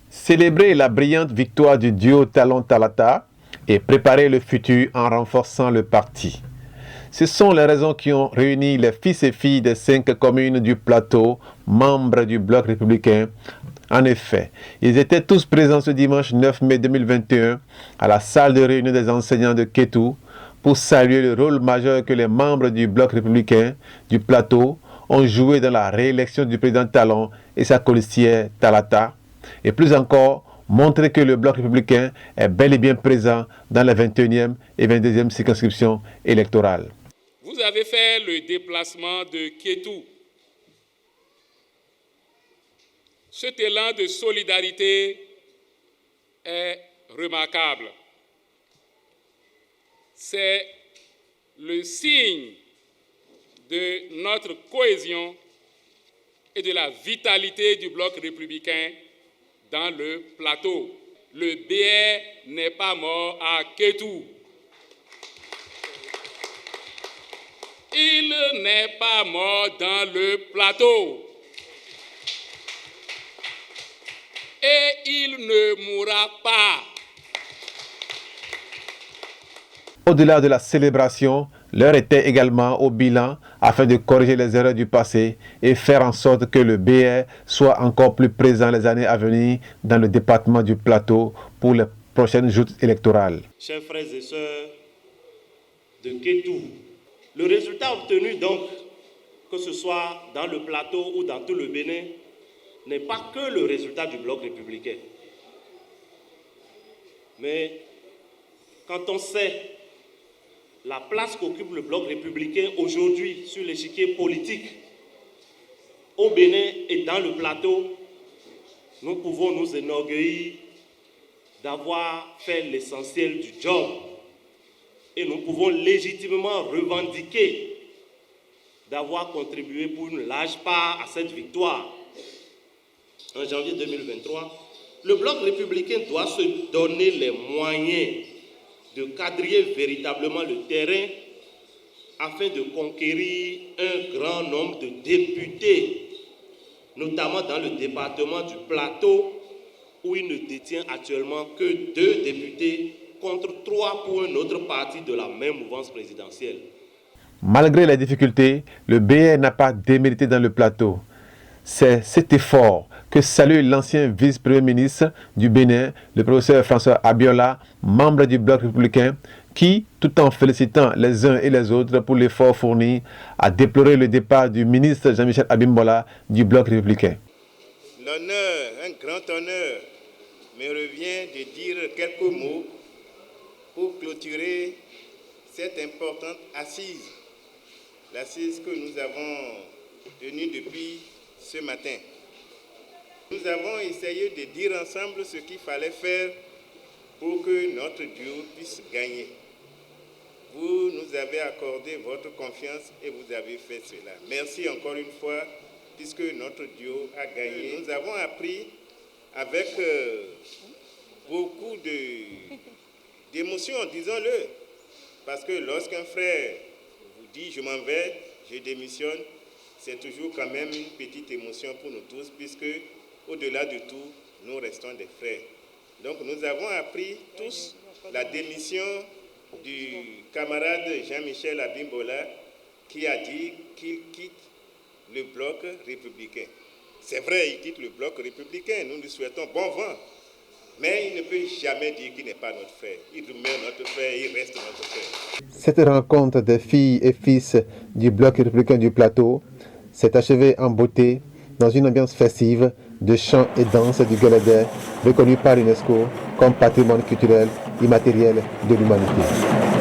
Célébrer la brillante victoire du duo Talon-Talata et préparer le futur en renforçant le parti. Ce sont les raisons qui ont réuni les fils et filles des 5 communes du plateau, membres du Bloc républicain. En effet, ils étaient tous présents ce dimanche 9 mai 2021 à la salle de réunion des enseignants de Kétou pour saluer le rôle majeur que les membres du Bloc républicain du plateau ont joué dans la réélection du président Talon et sa colistière Talata, et plus encore, montrer que le Bloc républicain est bel et bien présent dans la 21e et 22e circonscription électorale. Vous avez fait le déplacement de Kétou. Cet élan de solidarité est remarquable. C'est le signe de notre cohésion et de la vitalité du Bloc républicain dans le plateau. Le BR n'est pas mort à Kétou. Il n'est pas mort dans le plateau. Et il ne mourra pas. Au-delà de la célébration, l'heure était également au bilan afin de corriger les erreurs du passé et faire en sorte que le BR soit encore plus présent les années à venir dans le département du Plateau pour les prochaines joutes électorales. Chers frères et sœurs de Kétou, le résultat obtenu donc, que ce soit dans le Plateau ou dans tout le Bénin, n'est pas que le résultat du Bloc républicain. Mais quand on sait la place qu'occupe le Bloc républicain aujourd'hui sur l'échiquier politique au Bénin et dans le Plateau, nous pouvons nous enorgueillir d'avoir fait l'essentiel du job et nous pouvons légitimement revendiquer d'avoir contribué pour une large part à cette victoire. En janvier 2023, le Bloc républicain doit se donner les moyens de quadriller véritablement le terrain afin de conquérir un grand nombre de députés, notamment dans le département du Plateau, où il ne détient actuellement que 2 députés contre 3 pour un autre parti de la même mouvance présidentielle. Malgré les difficultés, le BR n'a pas démérité dans le Plateau. C'est cet effort que salue l'ancien vice-premier ministre du Bénin, le professeur François Abiola, membre du Bloc républicain, qui, tout en félicitant les uns et les autres pour l'effort fourni, a déploré le départ du ministre Jean-Michel Abimbola du Bloc républicain. L'honneur, un grand honneur, me revient de dire quelques mots pour clôturer cette importante assise, l'assise que nous avons tenue depuis ce matin. Nous avons essayé de dire ensemble ce qu'il fallait faire pour que notre duo puisse gagner. Vous nous avez accordé votre confiance et vous avez fait cela. Merci encore une fois, puisque notre duo a gagné. Nous avons appris avec beaucoup d'émotion, disons-le, parce que lorsqu'un frère vous dit « je m'en vais, je démissionne », c'est toujours quand même une petite émotion pour nous tous, puisque au-delà de tout, nous restons des frères. Donc nous avons appris tous la démission du camarade Jean-Michel Abimbola qui a dit qu'il quitte le Bloc républicain. C'est vrai, il quitte le Bloc républicain, nous lui souhaitons bon vent. Mais il ne peut jamais dire qu'il n'est pas notre frère. Il demeure notre frère, il reste notre frère. Cette rencontre des filles et fils du Bloc républicain du Plateau s'est achevée en beauté dans une ambiance festive de chants et danses du Gueleder, reconnu par l'UNESCO comme patrimoine culturel immatériel de l'humanité.